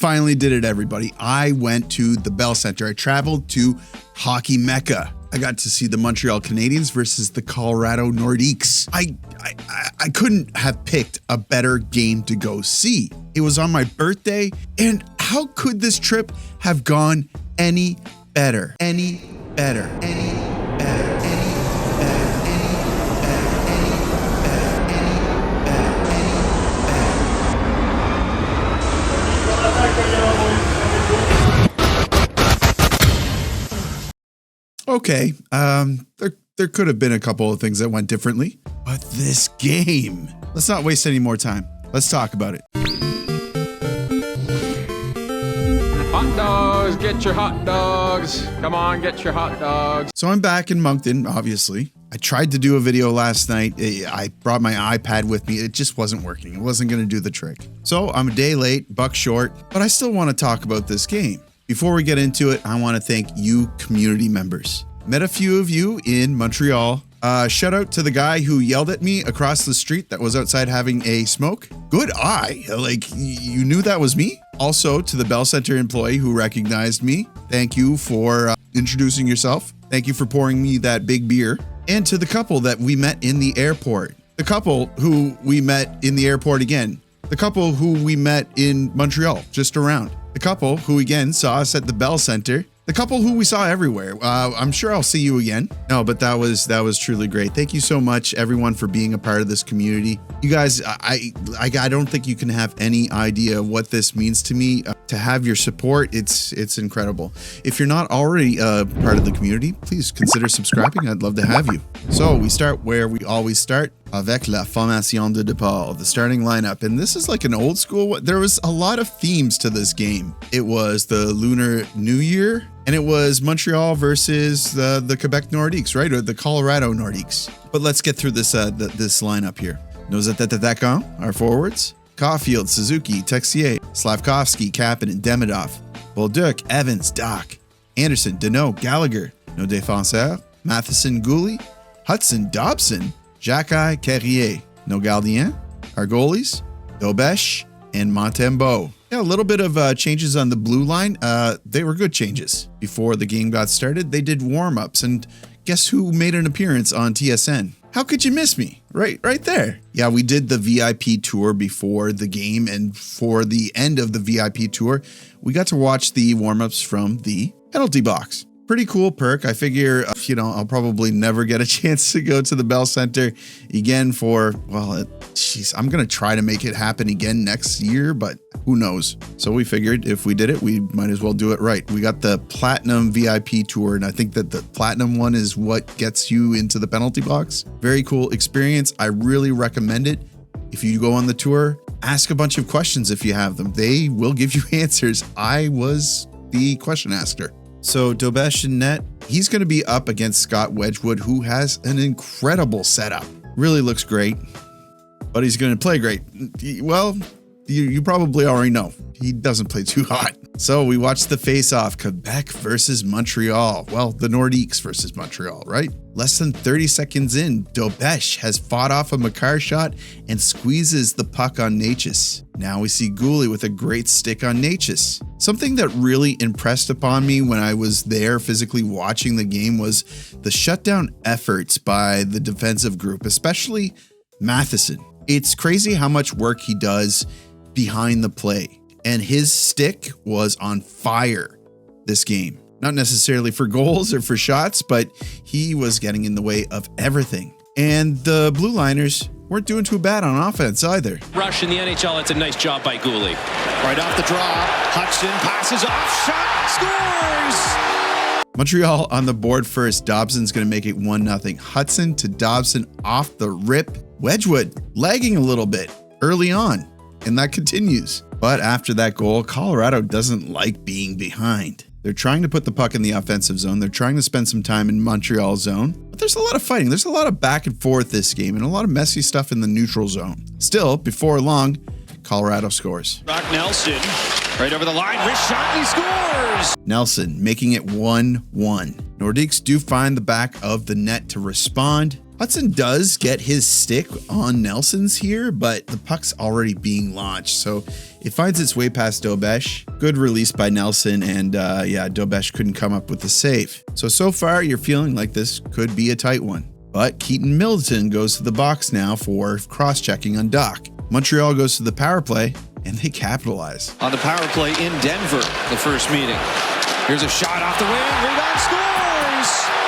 finally did it, everybody. I went to the Bell Center. I traveled to hockey Mecca. I got to see the Montreal Canadiens versus the Colorado Nordiques. I couldn't have picked a better game to go see. It was on my birthday, and how could this trip have gone any better? Any better? Any better? Any better? Any better? Any better? Any better? Okay, there could have been a couple of things that went differently, but this game, let's not waste any more time. Let's talk about it. Hot dogs, get your hot dogs. Come on, get your hot dogs. So I'm back in Moncton, obviously. I tried to do a video last night. I brought my iPad with me. It just wasn't working. It wasn't going to do the trick. So I'm a day late, buck short, but I still want to talk about this game. Before we get into it, I want to thank you community members. Met a few of you in Montreal. Shout out to the guy who yelled at me across the street that was outside having a smoke. Good eye. Like, you knew that was me? Also to the Bell Center employee who recognized me. Thank you for introducing yourself. Thank you for pouring me that big beer. And to the couple that we met in the airport. The couple who we met in the airport again. The couple who we met in Montreal, just around. The couple who again saw us at the Bell Center. The couple who we saw everywhere. I'm sure I'll see you again. No, but that was truly great. Thank you so much, everyone, for being a part of this community. You guys, I don't think you can have any idea what this means to me. To have your support, it's incredible. If you're not already part of the community, please consider subscribing. I'd love to have you. So we start where we always start. Avec la formation de départ, the starting lineup. And this is like an old school. There was a lot of themes to this game. It was the Lunar New Year, and it was Montreal versus the Quebec Nordiques, right? Or the Colorado Nordiques. But let's get through this this lineup here. Nos attaquants, our forwards. Caulfield, Suzuki, Texier, Slafkovský, Kapanen, Demidov, Bolduc, Evans, Dach, Anderson, Deneau, Gallagher. Nos défenseurs, Matheson, Goalie, Hudson, Dobson, Jakub, Carrier. Nos gardiens, our goalies, Dobeš and Montembeault. Yeah, a little bit of changes on the blue line. They were good changes. Before the game got started, they did warm-ups, and guess who made an appearance on TSN? How could you miss me? Right there. Yeah, we did the VIP tour before the game, and for the end of the VIP tour, we got to watch the warm-ups from the penalty box. Pretty cool perk. I figure, I'll probably never get a chance to go to the Bell Center again for, I'm going to try to make it happen again next year, but who knows? So we figured if we did it, we might as well do it right. We got the Platinum VIP tour, and I think that the Platinum one is what gets you into the penalty box. Very cool experience. I really recommend it. If you go on the tour, ask a bunch of questions if you have them. They will give you answers. I was the question asker. So Dobeš in net, he's going to be up against Scott Wedgwood, who has an incredible setup. Really looks great, but he's going to play great. Well, you probably already know. He doesn't play too hot. So we watched the face-off, Quebec versus Montreal. Well, the Nordiques versus Montreal, right? Less than 30 seconds in, Dobeš has fought off a Mecca shot and squeezes the puck on Necas. Now we see Goalie with a great stick on Necas. Something that really impressed upon me when I was there physically watching the game was the shutdown efforts by the defensive group, especially Matheson. It's crazy how much work he does behind the play, and his stick was on fire this game. Not necessarily for goals or for shots, but he was getting in the way of everything. And the Blue Liners weren't doing too bad on offense either. Rush in the NHL, it's a nice job by Goalie. Right off the draw, Hudson passes off, shot, scores! Montreal on the board first. Dobson's going to make it 1-0. Hudson to Dobson off the rip. Wedgwood lagging a little bit early on, and that continues. But after that goal, Colorado doesn't like being behind. They're trying to put the puck in the offensive zone. They're trying to spend some time in Montreal's zone. But there's a lot of fighting. There's a lot of back and forth this game and a lot of messy stuff in the neutral zone. Still, before long, Colorado scores. Brock Nelson, right over the line, wrist shot, he scores! Nelson making it 1-1. Nordiques do find the back of the net to respond. Hudson does get his stick on Nelson's here, but the puck's already being launched, so it finds its way past Dobeš. Good release by Nelson, and Dobeš couldn't come up with the save. So far, you're feeling like this could be a tight one. But Keaton Middleton goes to the box now for cross-checking on Dach. Montreal goes to the power play, and they capitalize. On the power play in Denver, the first meeting. Here's a shot off the wing, rebound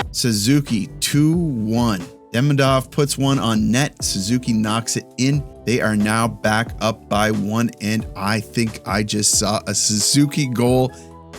scores! Suzuki 2-1. Demidov puts one on net. Suzuki knocks it in. They are now back up by 1, and I think I just saw a Suzuki goal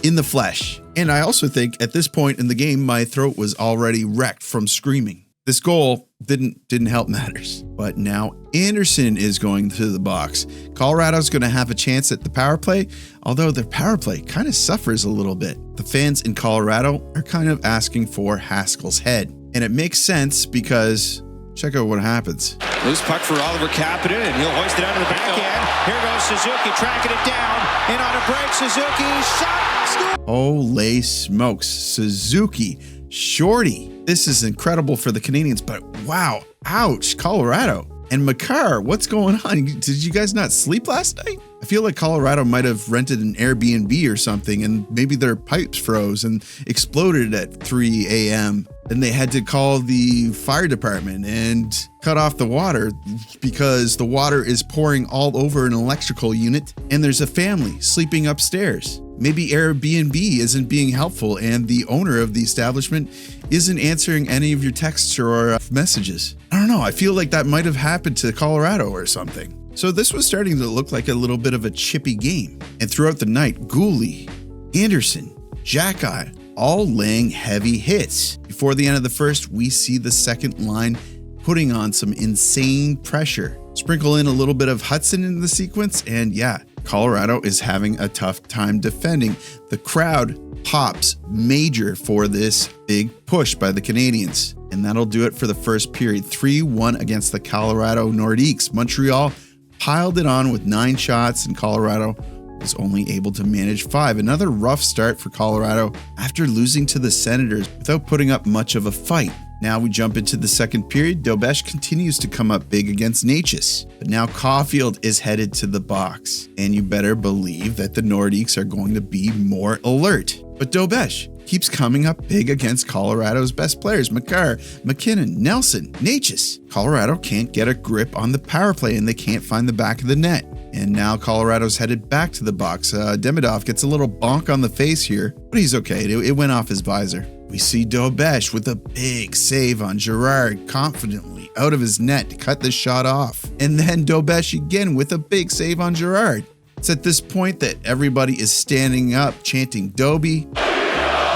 in the flesh. And I also think at this point in the game, my throat was already wrecked from screaming. This goal didn't help matters. But now Anderson is going to the box. Colorado's going to have a chance at the power play, although their power play kind of suffers a little bit. The fans in Colorado are kind of asking for Haskell's head. And it makes sense because check out what happens. Loose puck for Oliver Kapanen, and he'll hoist it out of the backhand. Here goes Suzuki, tracking it down. In on a break, Suzuki, shot, score! Holy smokes, Suzuki, shorty. This is incredible for the Canadiens, but wow, ouch, Colorado. And Mecca, what's going on? Did you guys not sleep last night? I feel like Colorado might have rented an Airbnb or something, and maybe their pipes froze and exploded at 3 a.m. Then they had to call the fire department and cut off the water because the water is pouring all over an electrical unit, and there's a family sleeping upstairs. Maybe Airbnb isn't being helpful, and the owner of the establishment isn't answering any of your texts or messages. I don't know. I feel like that might have happened to Colorado or something. So this was starting to look like a little bit of a chippy game. And throughout the night, Goalie, Anderson, Jackai, all laying heavy hits. Before the end of the first, we see the second line putting on some insane pressure. Sprinkle in a little bit of Hudson in the sequence, and yeah, Colorado is having a tough time defending. The crowd pops major for this big push by the Canadiens. And that'll do it for the first period. 3-1 against the Colorado Nordiques. Montreal piled it on with 9 shots, and Colorado was only able to manage 5. Another rough start for Colorado after losing to the Senators without putting up much of a fight. Now we jump into the second period. Dobeš continues to come up big against Necas, but now Caulfield is headed to the box, and you better believe that the Nordiques are going to be more alert. But Dobeš keeps coming up big against Colorado's best players, Mecca, McKinnon, Nelson, Necas. Colorado can't get a grip on the power play, and they can't find the back of the net. And now Colorado's headed back to the box. Demidov gets a little bonk on the face here, but he's okay. It went off his visor. We see Dobeš with a big save on Juraj, confidently out of his net to cut the shot off. And then Dobeš again with a big save on Juraj. It's at this point that everybody is standing up, chanting Dobie.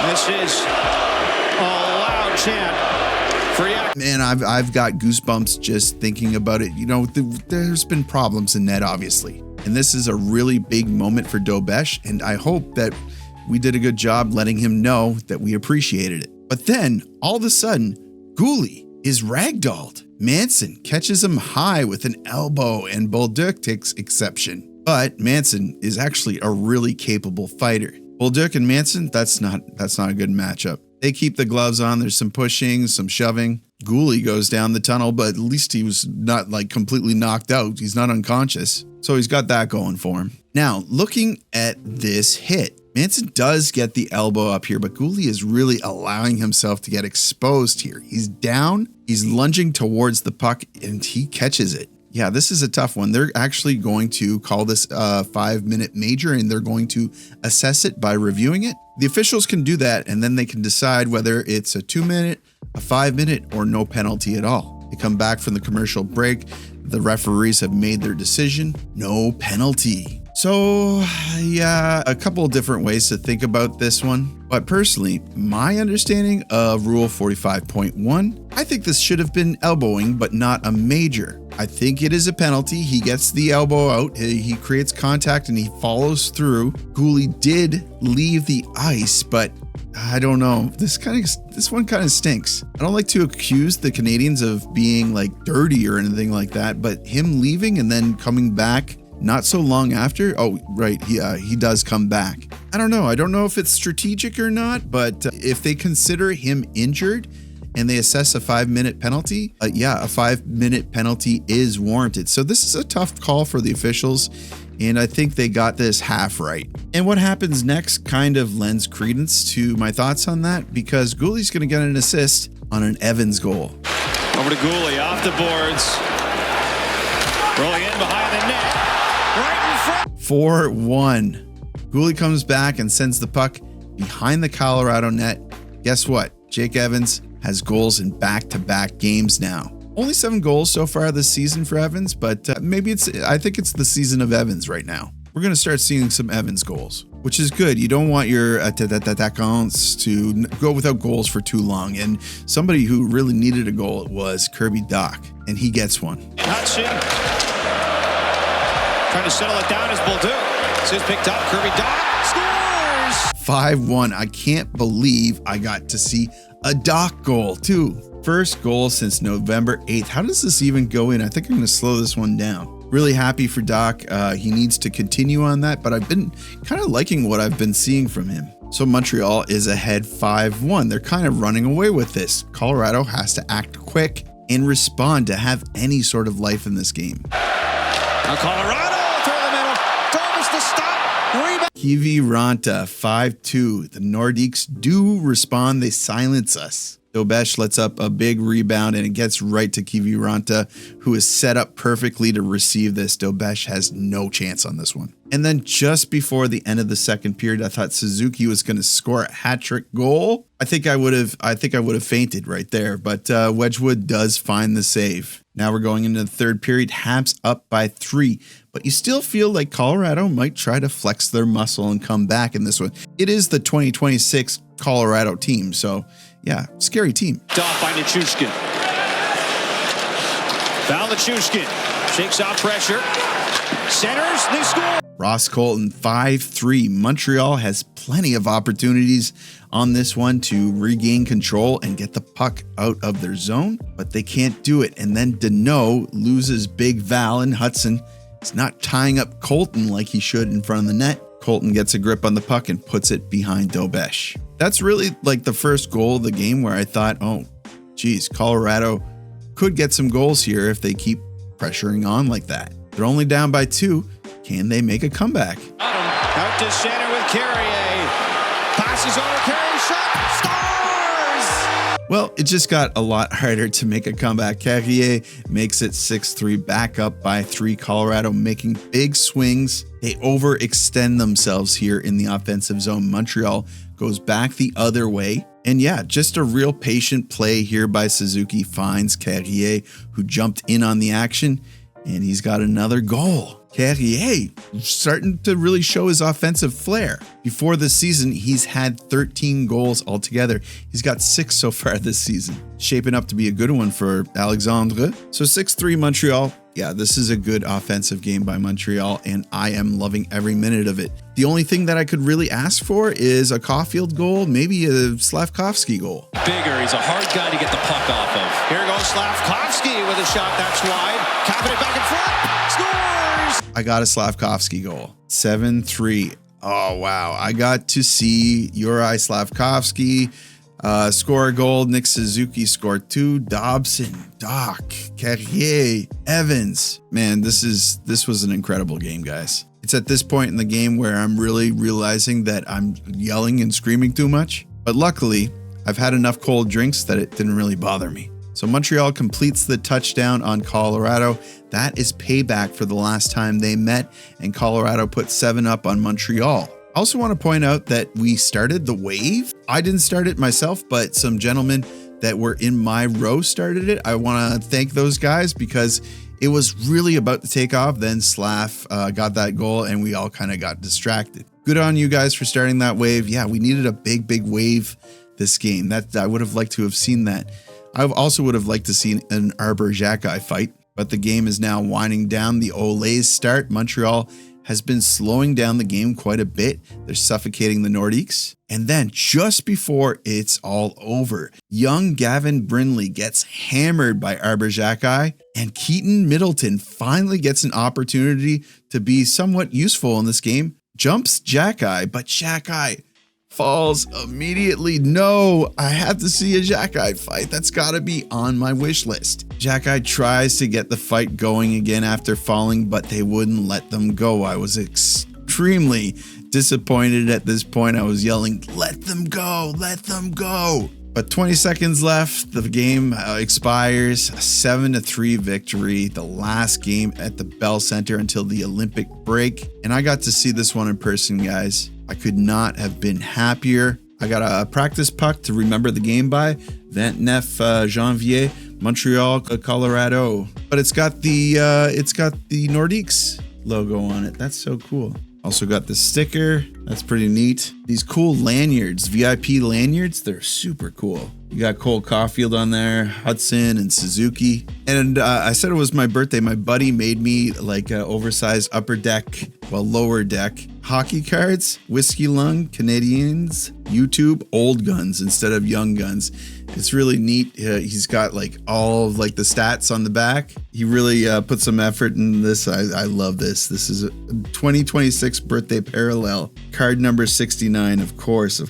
This is a loud chant for you. Man, I've got goosebumps just thinking about it. You know, there's been problems in net, obviously. And this is a really big moment for Dobeš, and I hope that we did a good job letting him know that we appreciated it. But then, all of a sudden, Goalie is ragdolled. Manson catches him high with an elbow, and Bolduc takes exception. But Manson is actually a really capable fighter. Bolduc and Manson, that's not a good matchup. They keep the gloves on. There's some pushing, some shoving. Goalie goes down the tunnel, but at least he was not like completely knocked out. He's not unconscious. So he's got that going for him. Now, looking at this hit, Manson does get the elbow up here, but Goalie is really allowing himself to get exposed here. He's down, he's lunging towards the puck, and he catches it. Yeah, this is a tough one. They're actually going to call this a 5-minute major, and they're going to assess it by reviewing it. The officials can do that, and then they can decide whether it's a 2-minute, a 5-minute, or no penalty at all. They come back from the commercial break. The referees have made their decision. No penalty. So, yeah, a couple of different ways to think about this one. But personally, my understanding of Rule 45.1, I think this should have been elbowing, but not a major. I think it is a penalty. He gets the elbow out, he creates contact, and he follows through. Goalie did leave the ice, but I don't know. This one kind of stinks. I don't like to accuse the Canadiens of being like dirty or anything like that, but him leaving and then coming back not so long after. Oh, right. He does come back. I don't know. I don't know if it's strategic or not, but if they consider him injured and they assess a 5-minute penalty, a 5-minute penalty is warranted. So this is a tough call for the officials, and I think they got this half right. And what happens next kind of lends credence to my thoughts on that, because goalie's going to get an assist on an Evans goal. Over to goalie, off the boards. Rolling in behind the net. Right in front. 4-1. Goalie comes back and sends the puck behind the Colorado net. Guess what? Jake Evans has goals in back-to-back games now. Only 7 goals so far this season for Evans, but I think it's the season of Evans right now. We're going to start seeing some Evans goals, which is good. You don't want your attaquants to go without goals for too long. And somebody who really needed a goal was Kirby Dach, and he gets one. Hudson trying to settle it down as Bolduc. This is picked up. Kirby Dach scores! 5-1. I can't believe I got to see a Dach goal too. First goal since November 8th. How does this even go in? I think I'm going to slow this one down. Really happy for Dach. He needs to continue on that, but I've been kind of liking what I've been seeing from him. So Montreal is ahead 5-1. They're kind of running away with this. Colorado has to act quick and respond to have any sort of life in this game. Now Colorado through the middle. Dobeš to stop. Rebound. Kiviranta 5-2. The Nordiques do respond. They silence us. Dobeš lets up a big rebound and it gets right to Kiviranta, who is set up perfectly to receive this. Dobeš has no chance on this one. And then just before the end of the second period, I thought Suzuki was going to score a hat-trick goal. I think I would have fainted right there, but Wedgwood does find the save. Now we're going into the third period. Habs up by 3, but you still feel like Colorado might try to flex their muscle and come back in this one. It is the 2026 Colorado team, so yeah, scary team. Off by Nichushkin. Val Nichushkin shakes off pressure. Centers, they score. Ross Colton 5-3. Montreal has plenty of opportunities on this one to regain control and get the puck out of their zone, but they can't do it. And then Deneau loses big Val, and Hudson is not tying up Colton like he should in front of the net. Colton gets a grip on the puck and puts it behind Dobeš. That's really like the first goal of the game where I thought, oh, geez, Colorado could get some goals here if they keep pressuring on like that. They're only down by 2. Can they make a comeback? Out to center with Carrier. Passes over Carrier, shot, scores! Well, it just got a lot harder to make a comeback. Carrier makes it 6-3, back up by 3. Colorado making big swings. They overextend themselves here in the offensive zone. Montreal goes back the other way. And yeah, just a real patient play here by Suzuki finds Carrier, who jumped in on the action, and he's got another goal. Carrier starting to really show his offensive flair. Before this season, he's had 13 goals altogether. He's got 6 so far this season. Shaping up to be a good one for Alexandre. So 6-3 Montreal. Yeah, this is a good offensive game by Montreal, and I am loving every minute of it. The only thing that I could really ask for is a Caulfield goal, maybe a Slafkovský goal. Bigger, he's a hard guy to get the puck off of. Here goes Slafkovský with a shot that's wide. Capping it back and forth. Scores! I got a Slafkovský goal. 7-3. Oh, wow. I got to see Juraj Slafkovský score a goal. Nick Suzuki scored 2. Dobson, Dach, Carrier, Evans. Man, this was an incredible game, guys. It's at this point in the game where I'm really realizing that I'm yelling and screaming too much. But luckily, I've had enough cold drinks that it didn't really bother me. So Montreal completes the touchdown on Colorado. That is payback for the last time they met, and Colorado put 7 up on Montreal. I also want to point out that we started the wave. I didn't start it myself, but some gentlemen that were in my row started it. I want to thank those guys because it was really about to take off. Then Slaf got that goal and we all kind of got distracted. Good on you guys for starting that wave. Yeah, we needed a big wave this game. I would have liked to have seen that. I also would have liked to see an Arbor-Xhekaj fight, but the game is now winding down. The Olays start. Montreal has been slowing down the game quite a bit. They're suffocating the Nordiques. And then just before it's all over, young Gavin Brindley gets hammered by Arbor-Xhekaj, and Keaton Middleton finally gets an opportunity to be somewhat useful in this game. Jumps Xhekaj, but Xhekaj falls immediately. No, I have to see a Jakub fight. That's got to be on my wish list. Jakub tries to get the fight going again after falling, but they wouldn't let them go. I was extremely disappointed at this point. I was yelling, let them go, let them go. But 20 seconds left, the game expires, a 7-3 victory, the last game at the Bell Center until the Olympic break. And I got to see this one in person, guys. I could not have been happier. I got a practice puck to remember the game by, 29 Janvier, Montreal, Colorado. But it's got the Nordiques logo on it. That's so cool. Also got the sticker. That's pretty neat. These cool lanyards, VIP lanyards, they're super cool. You got Cole Caulfield on there, Hudson and Suzuki. And I said it was my birthday. My buddy made me like an oversized lower deck hockey cards, Whiskeylung, Canadiens, YouTube, old guns instead of young guns. It's really neat. He's got like all of like the stats on the back. He really put some effort in this. I love this. This is a 2026 birthday parallel. Card number 69, of course.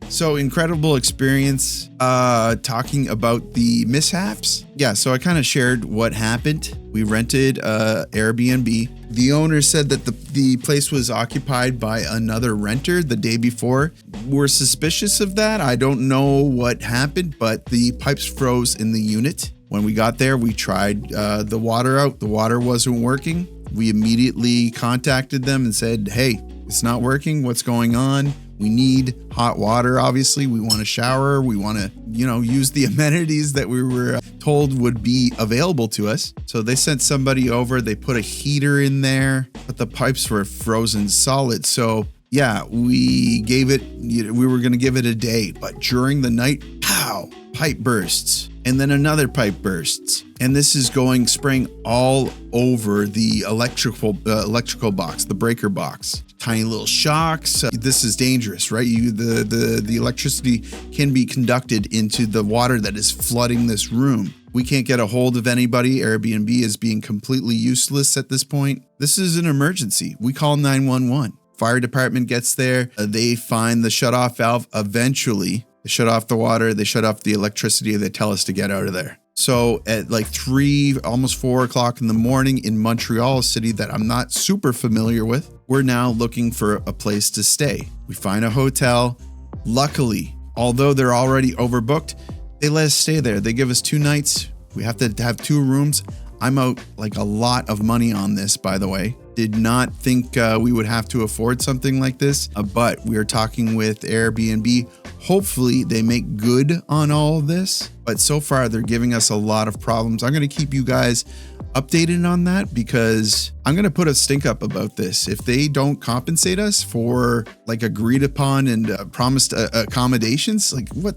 So incredible experience talking about the mishaps. Yeah, so I kind of shared what happened. We rented Airbnb. The owner said that the place was occupied by another renter the day before. We're suspicious of that. I don't know what happened, but the pipes froze in the unit. When we got there, we tried the water out. The water wasn't working. We immediately contacted them and said, hey, it's not working. What's going on? We need hot water, obviously. We want to shower. We want to, use the amenities that we were told would be available to us. So they sent somebody over. They put a heater in there, but the pipes were frozen solid. So yeah, we were going to give it a day, but during the night, pow, pipe bursts. And then another pipe bursts. And this is spraying all over the electrical box, the breaker box. Tiny little shocks. This is dangerous, right? The electricity can be conducted into the water that is flooding this room. We can't get a hold of anybody. Airbnb is being completely useless at this point. This is an emergency. We call 911. Fire department gets there. They find the shutoff valve. Eventually, they shut off the water. They shut off the electricity. They tell us to get out of there. So at like 3, almost 4 o'clock in the morning in Montreal, a city that I'm not super familiar with, we're now looking for a place to stay. We find a hotel. Luckily, although they're already overbooked, they let us stay there. They give us 2 nights. We have to have 2 rooms. I'm out like a lot of money on this, by the way. Did not think we would have to afford something like this, but we are talking with Airbnb. Hopefully they make good on all of this, but so far they're giving us a lot of problems. I'm going to keep you guys updated on that because I'm going to put a stink up about this. If they don't compensate us for like agreed upon and promised accommodations, like what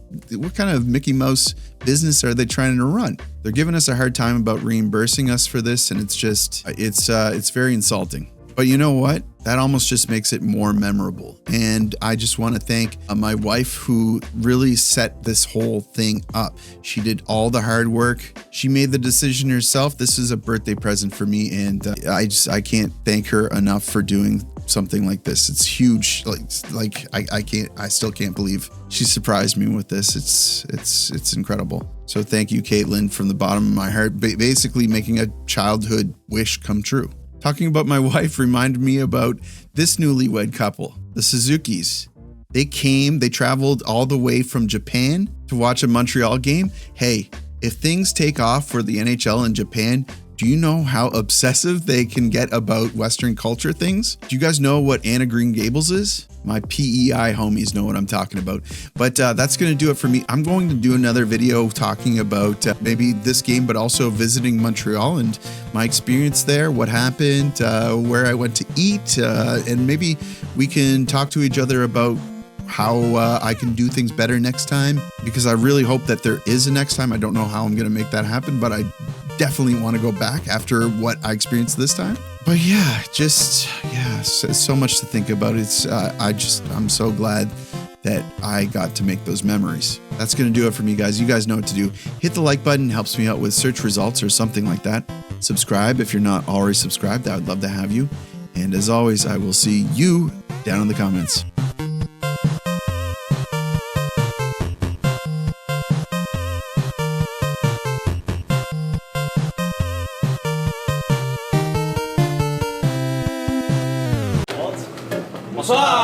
kind of Mickey Mouse business are they trying to run? They're giving us a hard time about reimbursing us for this, and it's very insulting. But you know what? That almost just makes it more memorable. And I just want to thank my wife who really set this whole thing up. She did all the hard work. She made the decision herself. This is a birthday present for me. And I can't thank her enough for doing something like this. It's huge. I still can't believe she surprised me with this. It's incredible. So thank you, Caitlin, from the bottom of my heart, basically making a childhood wish come true. Talking about my wife reminded me about this newlywed couple, the Suzukis. They traveled all the way from Japan to watch a Montreal game. Hey, if things take off for the NHL in Japan, do you know how obsessive they can get about Western culture things? Do you guys know what Anna Green Gables is? My PEI homies know what I'm talking about. But that's going to do it for me. I'm going to do another video talking about maybe this game, but also visiting Montreal and my experience there, what happened, where I went to eat, and maybe we can talk to each other about how I can do things better next time, because I really hope that there is a next time. I don't know how I'm going to make that happen, but I definitely want to go back after what I experienced this time. But yeah, so much to think about. I'm so glad that I got to make those memories. That's going to do it for me, guys. You guys know what to do. Hit the like button, helps me out with search results or something like that. Subscribe if you're not already subscribed. I would love to have you. And as always, I will see you down in the comments.